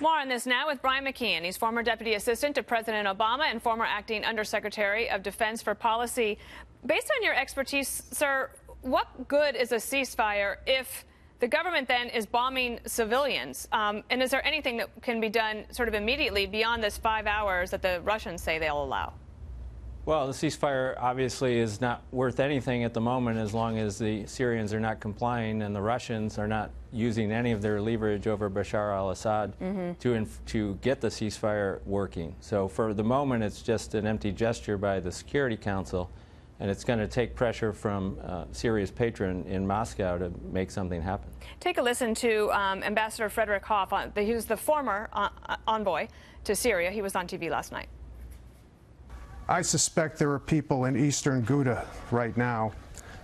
More on this now with Brian McKeon. He's former Deputy Assistant to President Obama and former Acting Undersecretary of Defense for Policy. Based on your expertise, sir, what good is a ceasefire if the government then is bombing civilians? And is there anything that can be done sort of immediately beyond this 5 hours that the Russians say they'll allow? Well, the ceasefire obviously is not worth anything at the moment as long as the Syrians are not complying and the Russians are not using any of their leverage over Bashar al-Assad to get the ceasefire working. So for the moment, it's just an empty gesture by the Security Council, and it's going to take pressure from Syria's patron in Moscow to make something happen. Take a listen to Ambassador Frederick Hoff. He was the former envoy to Syria. He was on TV last night. I suspect there are people in eastern Ghouta right now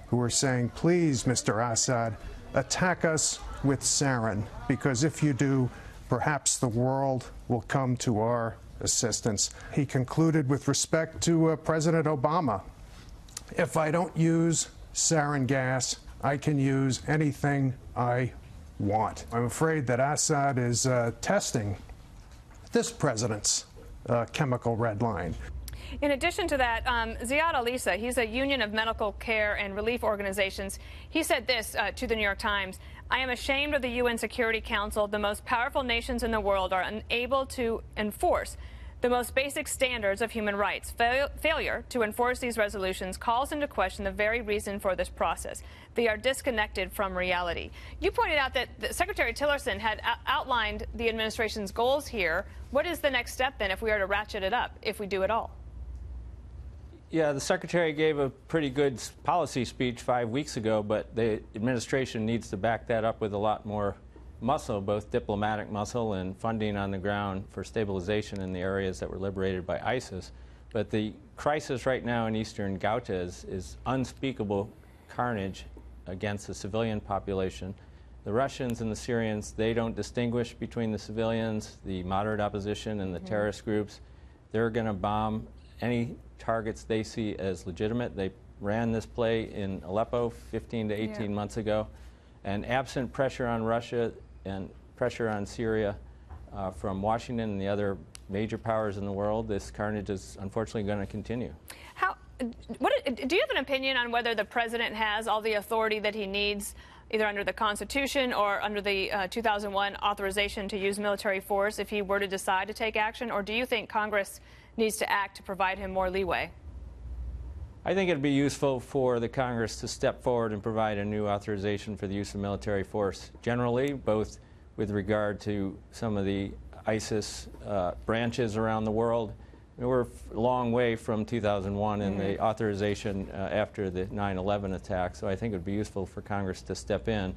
who are saying, please, Mr. Assad, attack us with sarin, because if you do, perhaps the world will come to our assistance. He concluded with respect to President Obama, if I don't use sarin gas, I can use anything I want. I'm afraid that Assad is testing this president's chemical red line. In addition to that, Ziad Alisa, he's a union of medical care and relief organizations. He said this to the New York Times: I am ashamed of the UN Security Council. The most powerful nations in the world are unable to enforce the most basic standards of human rights. Failure to enforce these resolutions calls into question the very reason for this process. They are disconnected from reality. You pointed out that Secretary Tillerson had outlined the administration's goals here. What is the next step, then, if we are to ratchet it up, if we do it all? Yeah, the Secretary gave a pretty good policy speech 5 weeks ago, but the administration needs to back that up with a lot more muscle, both diplomatic muscle and funding on the ground for stabilization in the areas that were liberated by ISIS. But the crisis right now in eastern Ghouta is unspeakable carnage against the civilian population. The Russians and the Syrians, they don't distinguish between the civilians, the moderate opposition, and the terrorist groups. They're going to bomb any targets they see as legitimate. They ran this play in Aleppo 15 to 18 months ago. And absent pressure on Russia and pressure on Syria from Washington and the other major powers in the world, this carnage is unfortunately going to continue. Do you have an opinion on whether the president has all the authority that he needs, either under the Constitution or under the 2001 authorization to use military force, if he were to decide to take action? Or do you think Congress needs to act to provide him more leeway? I think it would be useful for the Congress to step forward and provide a new authorization for the use of military force generally, both with regard to some of the ISIS branches around the world. We're a long way from 2001 and the authorization after the 9/11 attack, so I think it would be useful for Congress to step in.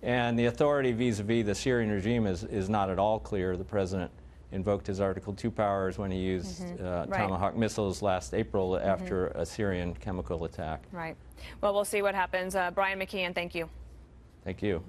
And the authority vis-a-vis the Syrian regime is not at all clear. The president invoked his Article 2 powers when he used Tomahawk missiles last April after a Syrian chemical attack. Right. Well, we'll see what happens. Brian McKeon, thank you. Thank you.